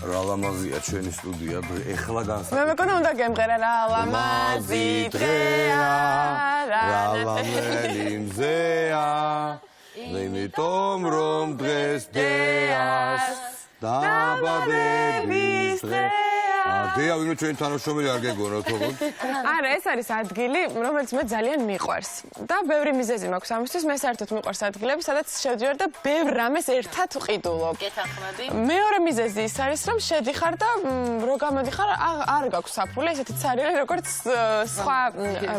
რა ლამაზია ჩვენი სტუდია ეხლა განსაკუთრებით. მე მეკონა უნდა გემღერა რა ლამაზი დღეა რა ლამელი მზეა იმიტომ რომ დღეს დეას დაბადების დღეა დეა ვინმე ჩვენი თანამშრომელი არ გეგონოთ ოღონდ არა ეს არის ადგილი რომელიც მე ძალიან მიყვარს და ბევრი მიზეზი მაქვს ამისთვის მე საერთოდ მიყვარს ადგილები სადაც შევდივარ და ბევრ რამეს ერთად ვყიდულობ გეთანხმები მეორე მიზეზი ის არის რომ შედიხარ და რო გამოდიხარ არ გაქვს საფული ესეთი ცარიელი როგორც სხვა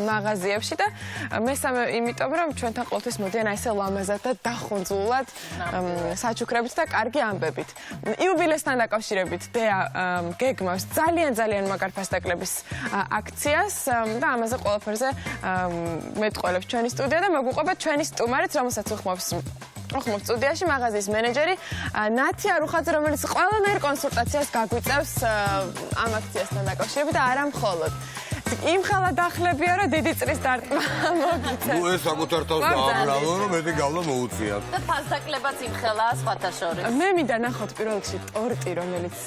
მაღაზიებში და მესამე იმიტომ რომ ჩვენთან ყოველთვის მოდიან აი ესე ლამაზად და დახუნძულად საჩუქრებით და კარგი ამბებით იუბილესთან დაკავშირებით დეა გეგმავს ძალიან მაგარ ფასდაკლების აქციას და ამაზე ყველაფერზე მეტყველებს ჩვენი სტუდია და მოგუყვება ჩვენი სტუმარიც რომელსაც უხმობს სტუდიაში მაღაზიის მენეჯერი ნათი არუხაძე რომელიც ყველანაირ კონსულტაციას გაგვიწევს ამ აქციასთან დაკავშირებით და არა მხოლოდ იმ ხელა დახლებია რომ დიდი წრის დარტყმა მოგიწევს. ნუ ეს საკუთარ თავს დააბრალო რომ მეტი გავლა მოუწიათ. და ფასდაკლებაც იმ ხელაა სხვათა შორის. მე მინდა ნახოთ პირველ რიგში ტორტი რომელიც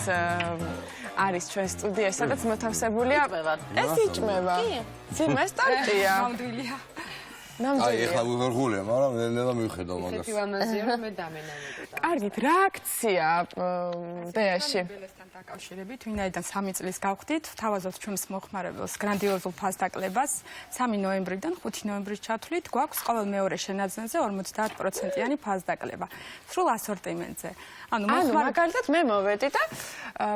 არის ჩვენ სტუდიაში სადაც მოთავსებულია ეს იჭმება. ძიმეს ტორტია. ნამდვილია. აი ეხლა ვიღურღულია მაგრამ ნელა მივხედავ მაგას. ესეთი ლამაზია რომ მე დამენამებოდა. კარგით რა აქცია დეაში? დაკავშირებით, ვინაიდან 3 წლის გავხდით, ვთავაზობთ ჩვენს მოხმარებელს გრანდიოზულ ფასდაკლებას 3 ნოემბრიდან 5 ნოემბრის ჩათვლით გვაქვს ყოველ მეორე შენაძენზე 50%-იანი ფასდაკლება. სრულ ასორტიმენტზე. ანუ მაგალითად მე მოვედი და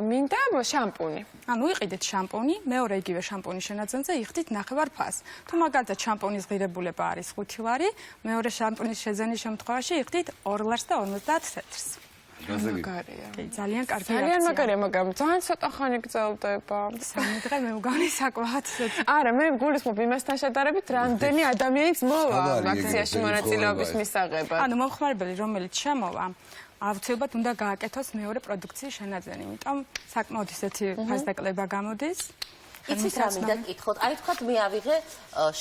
მინდა შამპუნი. ანუ იყიდეთ შამპუნი, მეორე იგივე შამპუნის შენაძენზე იხდით ნახევარ ფასს. თუ მაგალითად შამპუნის ღირებულება არის 5 ლარი, მეორე შამპუნის შეძენის შემთხვევაში იხდით 2 ლარს და 50 ცენტრს. მაგარია. ძალიან კარგი აქცია. ძალიან მაგარია, მაგრამ ძალიან ცოტა ხანი გრძელდება. 3 დღე მე მგონი საკმაოდ. არა, მე გულისხმობ იმასთან შედარებით, რამდენი ადამიანიც მოვა აქციაში მონაწილეობის მისაღებად. ანუ მომხმარებელი რომელიც შემოვა აუცილებლად უნდა გააკეთოს მეორე პროდუქციის შენაძენი, იმიტომ საკმაოდ ისეთი ფასდაკლება გამოდის. იცით რა მინდა გკითხოთ? აი თქვათ მე ავიღე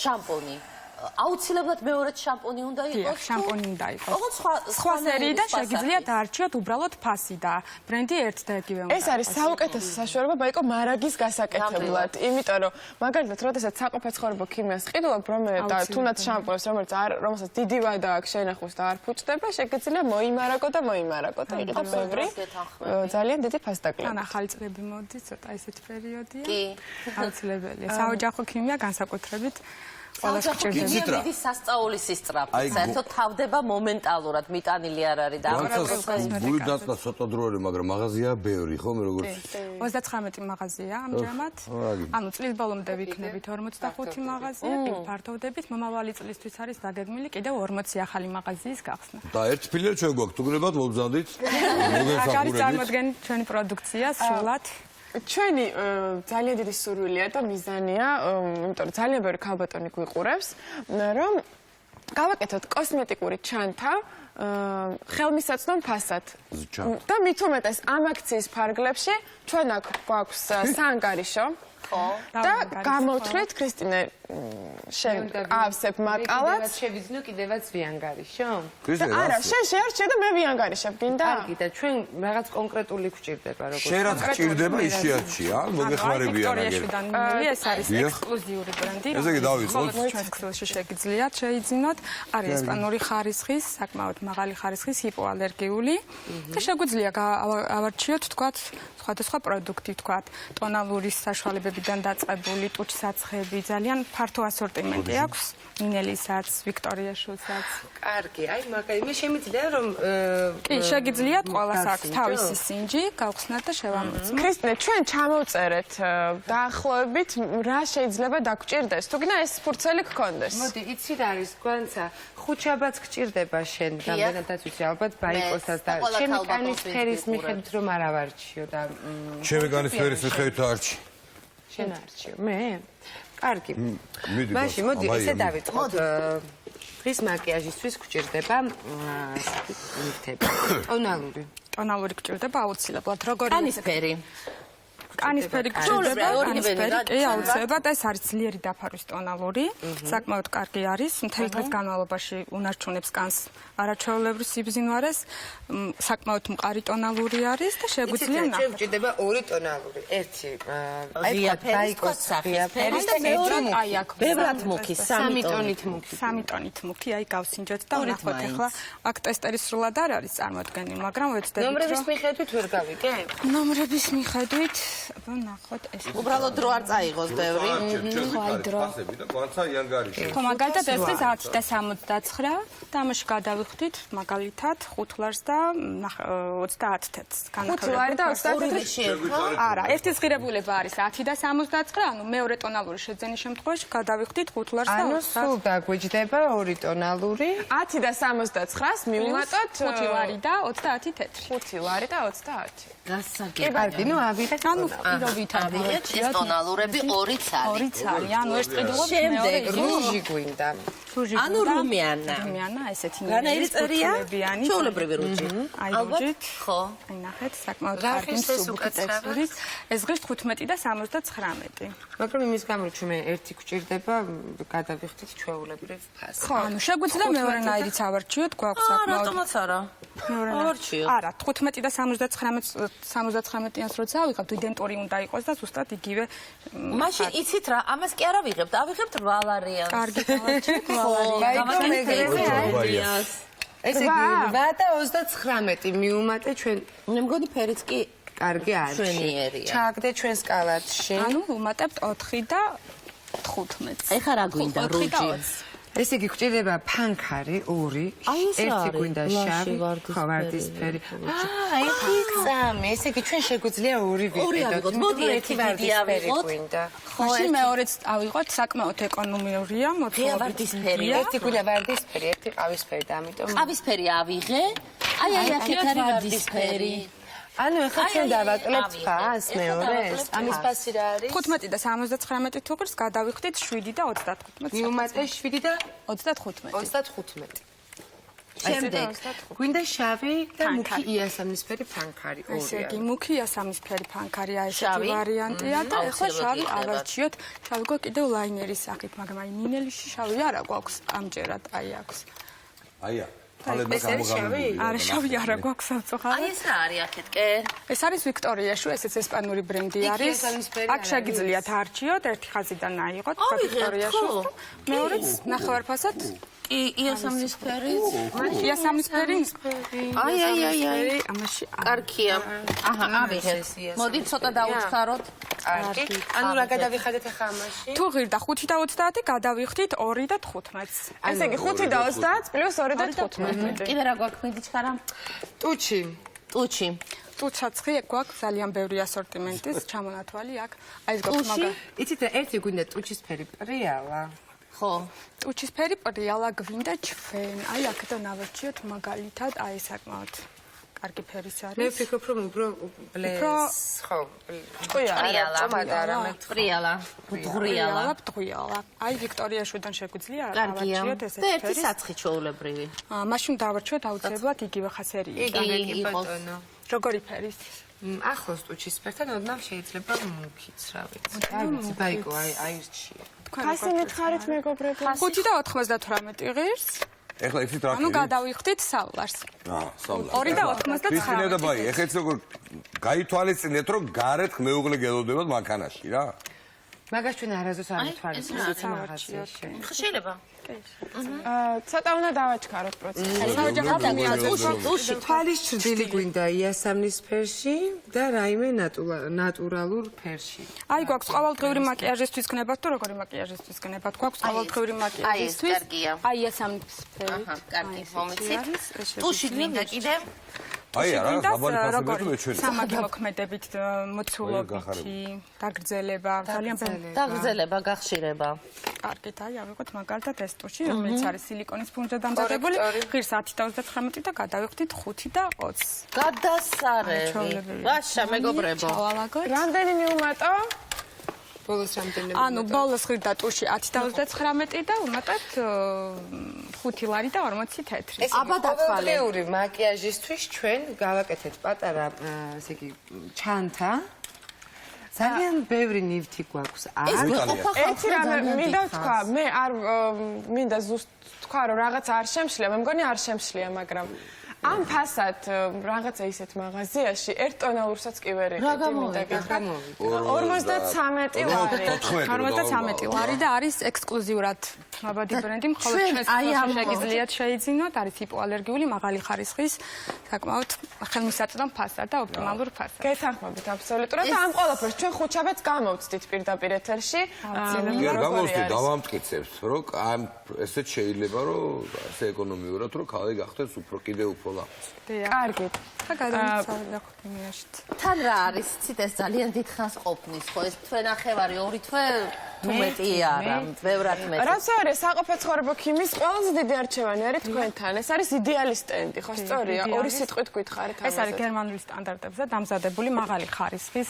შამპუნი. აუცილებლად მეორედ შამპუნი უნდა იყოს? დიახ, შამპუნი უნდა იყოს. ოღონდ სხვა სერიიდან შეგიძლიათ არჩიოთ უბრალოდ ფასი და ბრენდი ერთ და იგივე უნდა. ეს არის საუკეთესო საშუალება ბაიკო მარაგის გასაკეთებლად, იმიტომ რომ მაგალითად, როდესაც საყოფაცხოვრებო ქიმიას ყიდულობ, თუნდაც შამპუნს, რომელსაც დიდი ვადა აქვს შენახოს და არ ფუჭდება, შეგიძლია მოიმარაგო და იყიდო ბევრი ძალიან დიდი ფასდაკლები. ან ახალი წლები მოდის, ცოტა ესეთი პერიოდია. კი. აუცილებელია. საოჯახო ქიმია განსაკუთრებით საოჯახო ქიმია მიდის სასწაულის სისწრაფით. საერთოდ თავდება მომენტალურად, მიტანილი არ არის და გული დაწვა ცოტა დრო არის, მაგრამ მაღაზია ბევრი, ხო, მე როგორც 39 მაღაზია ამჟამად. ანუ წლის ბოლომდე ვიქნებით 45 მაღაზია, ფართოვდებით, მომავალი წლისთვის არის დაგეგმილი კიდევ 40 ახალი მაღაზიის გახსნა. და ერთ ფილერ ჩვენ გვაქვს, თუ გნებათ მოგზავნით. აქ არის წარმოდგენილი ჩვენი პროდუქცია სრულად. ჩვენი ძალიან დიდი სურვილია და მიზანია, იმიტომ რომ ძალიან ბევრი ქალბატონი გვიყურებს, რომ გავაკეთოთ კოსმეტიკური ჩანთა ხელმისაწვდომ ფასად. და მით უმეტეს ამ აქციის ფარგლებში ჩვენ აქ გვაქვს საანგარიშო. და გამოვთვლით ქრისტინე შენ ავსებ მაკალაც შევიძნო კიდევაც ვიანგარიშო? არა, შენ შეარჩიე და მე ვიანგარიშებ, გინდა? კარგი და ჩვენ რაღაც კონკრეტული გვჭირდება როგორც. შენ რაც გჭირდება ის შეარჩია, მოგეხმარებიან აგერ. ეს არის ექსკლუზიური ბრენდი. ესე იგი დავიწყოთ. ჩვენს ქსელში შეგიძლიათ შეიძინოთ. არის ესპანური ხარისხის, საკმაოდ მაღალი ხარისხის ჰიპოალერგიული და შეგვიძლია ავარჩიოთ თქვათ სხვადასხვა პროდუქტი, თქვათ ტონალური საშუალებებიდან დაწყებული ტუჩსაცხები, ძალიან ფართო ასორტიმენტი აქვს, ნინელისაც, ვიქტორია შულსაც. კარგი, აი მაგარი, მე შემიძლია რომ კი, შეგიძლიათ ყველას აქვს თავისი სინჯი, გავხსნათ და შევამოწმოთ. ქრისტინე, ჩვენ ჩამოვწერეთ დაახლოებით რა შეიძლება დაგჭირდეს, თუ გინდა ეს ფურცელი გქონდეს. მოდი, იცი რა არის, გვანცა, ხუჩაბაც გჭირდება შენ, რამდენადაც ვიცი, ალბათ ბაიკოსაც და შენი კანის ფერის მიხედვით რომ არ ავარჩიო და ჩემი კანის ფერის მიხედვით არჩი. შენ არჩიო, მე? კარგი. მაშინ მოდი, ესე დავიწყოთ. დღის მაკიაჟისთვის გვჭირდება ნივთები. ტონალური. ტონალური გჭირდება აუცილებლად. როგორი კანის ფერი. კანისფერი გჭირდება, კანისფერი, კი, აუცილებლად ეს არის ძლიერი დაფარვის ტონალური, საკმაოდ კარგი არის, მთელი დღის განმავლობაში უნარჩუნებს კანს არაჩვეულებრივ სიბზინვარეს, საკმაოდ მყარი ტონალური არის და შეგვიძლია ნახოთ. ჩვენ გჭირდება ორი ტონალური, ერთი ღია ფერის, სახის ფერის და მეორე აი აქ ბევრად მუქი, 3 ტონით მუქი. 3 ტონით მუქი, აი გავსინჯოთ და ვნახოთ ახლა აქ ტესტერი სრულად არ არის წარმოადგენილი, მაგრამ ვეცდებით ნომრების მიხედვით ვერ გავიგებ? ნომრების მიხედვით ვნახოთ ეს. უბრალოდ დრო არ წაიღოს ბევრი. ფასები და კვანცა იანგარიში. ხო, მაგალითად ეს ის 10 და 79 და ამაში გადავიხდით მაგალითად 5 ლარს და 30 თეთრს. 5 ლარი და 30 თეთრი. არა, ერთი ზღირებულება არის 10 და 79, ანუ მეორე ტონალური შეძენის შემთხვევაში გადავიხდით 5 ლარს და 30. ანუ სულ დაგვიჯდება ორი ტონალური 10 და 79-ს მივუმატოთ 5 ლარი და 30 თეთრი. 5 ლარი და 30. გასაგებია. კარგი, ნუ ავიღეთ. ანუ პირობით ავიღეთ ეს ტონალურები 2 ცალი. 2 ცალი, ანუ ერთ ყიდულობს შემდეგ რუჟი გვინდა. ანუ რუმიანა. რუმიანა ესეთი განაირი წერია? ფოთლებიანი. ჩვეულებრივი რუჯი. აი რუჯით. ხო. აი ნახეთ, საკმაოდ რა კარგი ხის ეს მსუბუქი უკაცრავად? ტექსტურით. ეს ღირს 15 და 79. მაგრამ იმის გამო რომ ჩვენ ერთი გვჭირდება, გადავიხდით ჩვეულებრივ ფასს. ხო, ანუ შეგვიძლია მეორენაირიც ავარჩიოთ, გვაქვს საკმაოდ. რატომაც არა? ავარჩიოთ. არა, 15 და 79-იანს როცა ავიღებთ, იდენტური უნდა იყოს და ზუსტად იგივე. მაშინ იცით რა, ამას კი არ ავიღებთ, ავიღებთ 8 ლარიანს. კარგი გავარჩიეთ, ესე იგი 8 და 39 მიუმატე ჩვენ. მე მგონი ფერიც კი კარგი არის. ჩვენიერია. ჩააგდე ჩვენ სკალათში. ანუ ვუმატებთ 4 და 15. ეხა რა გვინდა რუჯი? ესე იგი გვჭირდება ფანქარი 2, ერთი გვინდა შავი, ხო, ვარდისფერი. ერთი წამი, ესე იგი ჩვენ შეგვიძლია 2 ვიყიდოთ. მოდი ერთი ვარდისფერი გვინდა. მაშინ მეორეც ავიღოთ, საკმაოდ ეკონომიურია, მოთხოვებით. ვარდისფერი. ერთი გვინდა ვარდისფერი, ერთი ყავისფერი და ამიტომ ყავისფერი ავიღე. აი აქეთ არის ვარდისფერი. ანუ ეხლა ჩვენ დავაკლებთ ფას მეორეს. ამის ფასი რა არის? 15 და 79 თუ ღირს გადავიხდით 7 და 35. მიუმატე 7 და 35. 35. შემდეგ გვინდა შავი და მუქი იასამნისფერი ფანქარი ესე იგი, 2. მუქი იასამნისფერი ფანქარი აი შავი. ესეთი ვარიანტია და ახლა აუცილებლად შავი იქნება. ავარჩიოთ. შავი გვაქვს კიდევ ლაინერის სახით, მაგრამ აი მინელიში შავი არა გვაქვს ამჯერად, აი აქვს. აია. ხალებმა გამოგამოვიდა. არა, შავი არა გვაქვს სამწუხაროდ. აი ეს რა არის აქეთკე? ეს არის ვიქტორიაში, ესეც ესპანური ბრენდი არის. იასამნისფერი აქ შეგიძლიათ არჩიოთ, ერთი ხაზიდან აიღოთ ვიქტორიაში. ხო. მეორეც ნახევარფასად იასამნისფერი. იასამნისფერი. აი. ამაში კარგია. აჰა, ავიღეთ. მოდი ცოტა დაუცხაროთ. კარგი. ანუ რა გადავიხადეთ ახლა ამაში? თუ ღირდა 5 და 30 გადავიხდით 2 და 15. ესე იგი 5 და 30 პლუს 2 და 15. კიდე რა გვაქვს მიდიჩქარა? ტუჩი. ტუჩი. ტუჩაცხი გვაქვს ძალიან ბევრი ასორტიმენტის ჩამონათვალი აქ. აი ეს გვაქვს მაგა. იცით რა, ერთი გვინდა ტუჩისფერი პრიალა. ხო. ტუჩისფერი პრიალა გვინდა ჩვენ. აი აქედან ავარჩიოთ მაგალითად აი საკმაოდ კარგი ფერის მე არის. ვფიქრობ რომ ბლეს, ხო, პრიალა. პრიალა. ბრიალა, ბრიალა. აი ვიქტორიაშვიდან შეგვიძლია კარგია. ავარჩიოთ და ესეთი ერთი ფერი. საცხი ჩვეულებრივი. მაშინ დავარჩიოთ აუცილებლად იგივე ხასერი. იგი იყოს. როგორი ფერის? ახლოს ტუჩისფერთან ოდნავ შეიძლება მუქიც, რა ვიცი. აი ვიცი, ბაიკო, აი რჩია. ხასი მითხარით მეგობრებო. 5 და 98 ღირს. ეხლა იცით რა ანუ გადავიხდით სავლარს. სწავლა. 2 და 99. ქრისტინა და ბაი, ეხლა იცით როგორ გაითვალისწინეთ, რომ გარეთ მეუღლე გელოდებათ მანქანაში რა? მაგას ჩვენ არასდროს არ ვთვალისწინებთ ეს მაღაზიაში. ხო შეიძლება. ცოტა უნდა დავაჩქაროთ პროცესი. ტუში თვალის ჭრილი გვინდა იასამნისფერში და რაიმე ნატურალურ ფერში. აი გვაქვს ყოველდღიური მაკიაჟისთვის გნებათ თუ როგორი მაკიაჟისთვის გნებათ? გვაქვს ყოველდღიური მაკიაჟისთვის. აი იასამნისფერი. აჰა, კარგი, მომიცით. ტუში გვინდა კიდე? აი არა, დაბალი ფასები თუ მეჩვენე. სამაგი მოქმედებით მოცულობითი დაგრძელება, ძალიან ბევრი დაგრძელება, გახშირება. კარგით, აი ავიღოთ მაგალითად ეს ტუში, რომელიც არის სილიკონის ფუნჯა დამზადებული, ღირს 10 და 39 და გადავიხდით 5 და 20. გადასარევი. ვაშა, მეგობრებო. ჩავალაგოთ. რამდენი მივუმატო? ბოლოს რამდენი? ანუ ბოლოს ღირდა ტუში 10 და 39 და უმატებთ 5 ლარი და 40 თეთრი. აბა დათვალე. მაკიაჟისთვის ჩვენ გავაკეთეთ პატარა, ესე იგი, ჩანთა. ძალიან ბევრი ნივთი გვაქვს. ერთი რამე მინდა თქვა, მე არ მინდა ზუსტ თქვა, რომ რაღაც არ შემშლია, მე მგონი არ შემშლია, მაგრამ ამ ფასად რაღაცა ისეთ მაღაზიაში ერთ ტონალურსაც კი ვერ იყიდი, მინდა გითხრათ. 53 ლარი. 53 ლარი და არის ექსკლუზიურად მაბადი ბრენდი, მხოლოდ ჩვენს შეგიძლიათ შეიძინოთ, არის ჰიპოალერგიული მაღალი ხარისხის საკმაოდ ხელმისაწვდომ ფასად და ოპტიმალურ ფასად. გეთანხმებით აბსოლუტურად და ამ ყველაფერს ჩვენ ხუთშაბათს გამოვცდით პირდაპირ ეთერში. კი, გამოვცდით, დავამტკიცებს, რომ ამ ესეც შეიძლება, რომ ასე ეკონომიურად, რომ ხალხი გახდეს უფრო კიდევ უფრო კარგით. და გადავიცავდა ქიმიაშიც. თან რა არის, იცით ეს ძალიან დიდ ხანს ყოფნის, ხო ეს თვე ნახევარი 2 თვე თუ მეტი არა, ბევრად მეტი. რაც არის საყოფო ცხოვრება ქიმიის ყველაზე დიდი არჩევანი არის თქვენთან. ეს არის იდეალი სტენდი, ხო სწორია? ორი სიტყვით გითხარით ამაზე. ეს არის გერმანული სტანდარტებზე დამზადებული მაღალი ხარისხის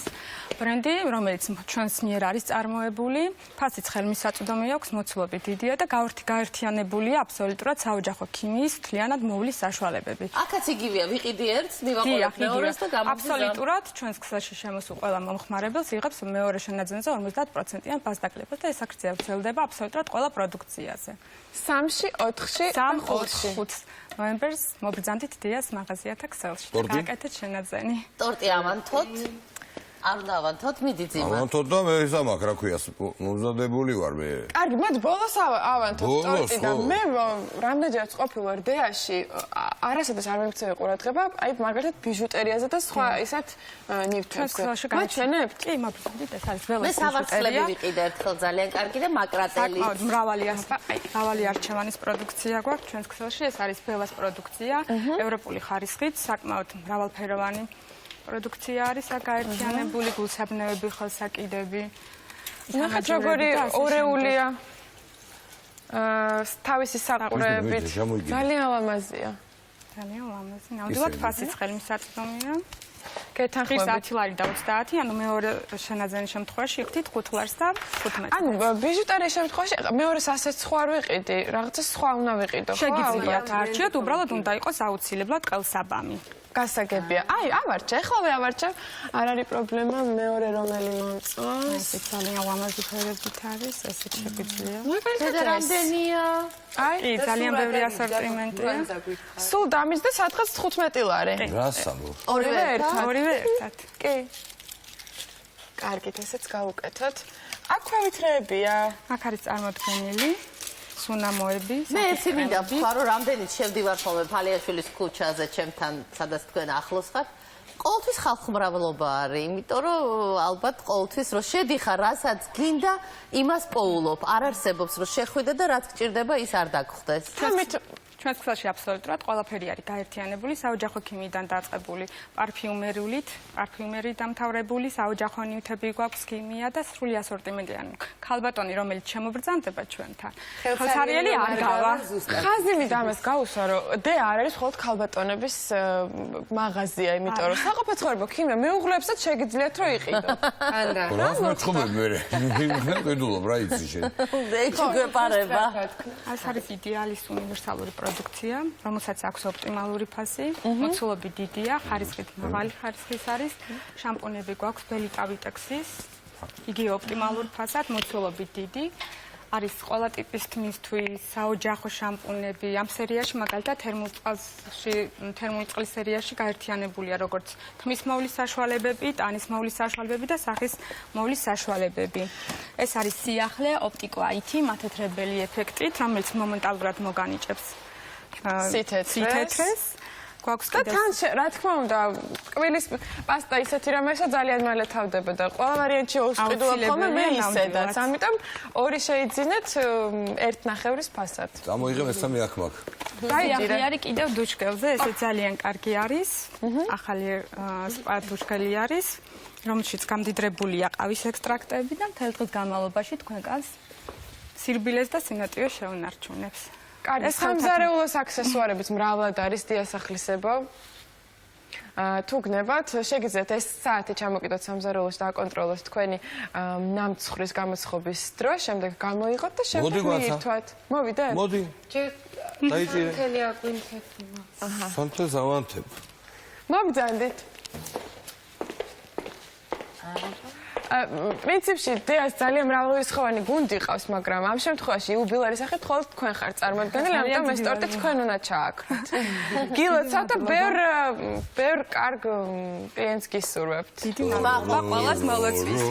ბრენდი, რომელიც ჩვენს მიერ არის წარმოებული. ფასიც ხელმისაწვდომი აქვს, მოცულობით დიდია და გაერთიანებულია აბსოლუტურად საოჯახო ქიმიის მთლიანად მოვლის საშუალებები. აქაც იგივეა, ვიყიდი ერთს, მივაყოლებ მეორეს და გამოვიდა. აბსოლუტურად ჩვენს ქსელში შემოსულ ყველა მომხმარებელს იღებს მეორე შენაძენზე 50%-იან ბაზდაკლებას და ეს აქცია ვრცელდება აბსოლუტურად ყველა პროდუქციაზე. 3-ში, 4-ში, 5 ნოემბერს მობრძანდით დიას მაღაზიათა ქსელში. გააკეთეთ შენაძენი. ტორტი ავანთოთ. არ უნდა ავანთოთ, მიდი ძიმა. ავანთოთ და მე ისამაკ, რა ქვია, მომზადებული ვარ მე. კარგი, მოდი ბოლოს ავანთოთ ტორტი და მე რამდენჯერაც ყოფილ ვარ დეაში, არასოდეს არ მიმქცევი ყურადღება, აი მაგალითად ბიჟუტერიაზე და სხვა ისეთ ნივთებზე. გაჩვენებთ? კი, მოგწოდით, ეს არის ველოს. მე სავარცხლები ვიყიდე ერთხელ ძალიან კარგი და მაკრატელი. მრავალი არჩევანის პროდუქცია გვაქვს ჩვენს ქსელში, ეს არის ველოს პროდუქცია, ევროპული ხარისხით, საკმაოდ მრავალფეროვანი პროდუქცია არის გაერთიანებული, გულსაბნევები, ხელსაკიდები. ნახეთ როგორი ორეულია. თავისი საყურეებით ძალიან ლამაზია. ძალიან ლამაზი. ნამდვილად ფასიც ხელმისაწვდომია. გეთანხმებით 10 ლარი და 30, ანუ მეორე შენაძენის შემთხვევაში იხდით 5 ლარს და 15. ანუ ბიჟუტერიის შემთხვევაში მეორეს ასეც სხვა არ ვიყიდი, რაღაცა სხვა უნდა ვიყიდო, ხო? შეგიძლიათ არჩიოთ, უბრალოდ უნდა იყოს აუცილებლად ყელსაბამი. გასაგებია. აი, ავარჩა, ეხლა ავარჩა, არ არის პრობლემა, მეორე რომელი მომწონს. ეს ძალიან ლამაზი ფერებით არის, ესეც შეგვიძლია. და რამდენია? აი, ძალიან ბევრი ასორტიმენტია. სულ დამის და სადღაც 15 ლარი. რასამო? ორივე ერთად. ორივე ერთად. კი. კარგით, ესეც გავუკეთოთ. აქ ქვევითრეებია. აქ არის წარმოდგენილი სუნამოები. მე ერთი მინდა ვთქვა, რომ რამდენიც შევდივარ ხოლმე ფალიაშვილის ქუჩაზე, ჩემთან, სადაც თქვენ ახლოს ხართ. ყოველთვის ხალხმრავლობა არის, იმიტომ რომ ალბათ ყოველთვის რომ შედიხარ, რასაც გინდა, იმას პოულობ. არ არსებობს რომ შეხვიდე და რაც გჭირდება, ის არ დაგხვდეს. ჩვენს ქსელში აბსოლუტურად ყველაფერი არის გაერთიანებული, საოჯახო ქიმიიდან დაწყებული, პარფიუმერი დამთავრებული, საოჯახო ნივთები გვაქვს, ქიმია და სრული ასორტიმენტი, ანუ ქალბატონი, რომელიც შემობრძანდება ჩვენთან. ხელსარიელი არ გავა. ხაზი მინდა ამას გაუსვა, რომ დე არ არის მხოლოდ ქალბატონების მაღაზია, იმიტომ რომ საყოფო ცხოვრება ქიმია მეუღლეებსაც შეგიძლიათ რომ იყიდო. ანდა. რას მოწყობებ მე? ვიდულობ რა იცი შენ. ეჩი გვეპარება. ეს არის იდეალის უნივერსალური პროდუქცია, რომელსაც აქვს ოპტიმალური ფასი, მოცულობით დიდია, ხარისხით მაღალი ხარისხის არის, შამპუნები გვაქვს ბელიტა ვიტექსის, იგი ოპტიმალურ ფასად, მოცულობით დიდი. არის ყველა ტიპის თმისთვის, საოჯახო შამპუნები, ამ სერიაში მაგალითად თერმული წყლის სერიაში გაერთიანებულია როგორც თმის მოვლის საშუალებები, ტანის მოვლის საშუალებები და სახის მოვლის საშუალებები. ეს არის სიახლე ოპტიკო-IT მათეთრებელი ეფექტით, რომელიც მომენტალურად მოგანიჭებს სითეთრეს. გვაქვს და თან რა თქმა უნდა, კვილის პასტა ისეთი რამეა ძალიან მალე თავდება და ყველა ვარიანტი შეუსყიდულობ ხოლმე მე ისედაც. ამიტომ ორი შეიძინეთ ერთ ნახევრის ფასად. წამოიღე მესამე აქ მაგ. სიახლე არის კიდევ დუშკელზე, ესე ძალიან კარგი არის. ახალი სპა დუშკელი არის, რომელშიც გამდიდრებულია ყავის ექსტრაქტები და მთელი დღის განმავლობაში თქვენგანს სირბილეს და სინოტივე შეუნარჩუნებს. ეს სამზარეულოს აქსესუარებიც მრავლად არის დიასახლისებო. თუ გნებათ, შეგიძლიათ ეს საათი ჩამოკიდოთ სამზარეულოში და აკონტროლოთ თქვენი ნამცხვრის გამოსხობის დრო, შემდეგ გამოიღოთ და შემდეგ მიირთვათ. მოვიდეთ? მოდი. დაიჭირე. მთელი აკვინთებ. სანთელს ავანთებ. მოგძანდით. პრინციპში დეას ძალიან მრავალრიცხოვანი გუნდი ყავს, მაგრამ ამ შემთხვევაში იუბილერის სახით მხოლოდ თქვენ ხართ წარმოადგენელი, ამიტომ ეს ტორტი თქვენ უნდა ჩააქროთ. გილო ცოტა ბევრ კარგ კლიენტს გისურვებთ. დიდი მადლობა ყველას მოლოცვის.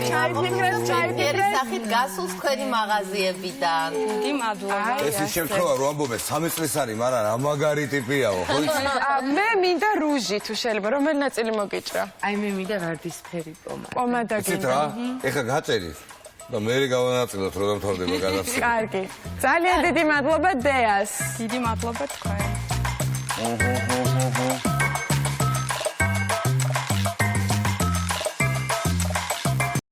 ჯაიფიერი სახით გასულს თქვენი მაღაზიებიდან. დიდი მადლობა. ეს ის შემთხვევა რომ ამბობენ 3 წლის არის, მაგრამ რა მაგარი ტიპიაო, ხო იცი? მე მინდა რუჟი თუ შეიძლება, რომელი ნაწილი მოგიჭრა? აი მე მინდა ვარდისფერი პომადა. პომადა იცით გინდა. რა? ეხა გაწერით და მე გავანაწილოთ რომ დამთავრდება განაცხადი. კარგი. ძალიან დიდი მადლობა დეას. დიდი მადლობა თქვენ.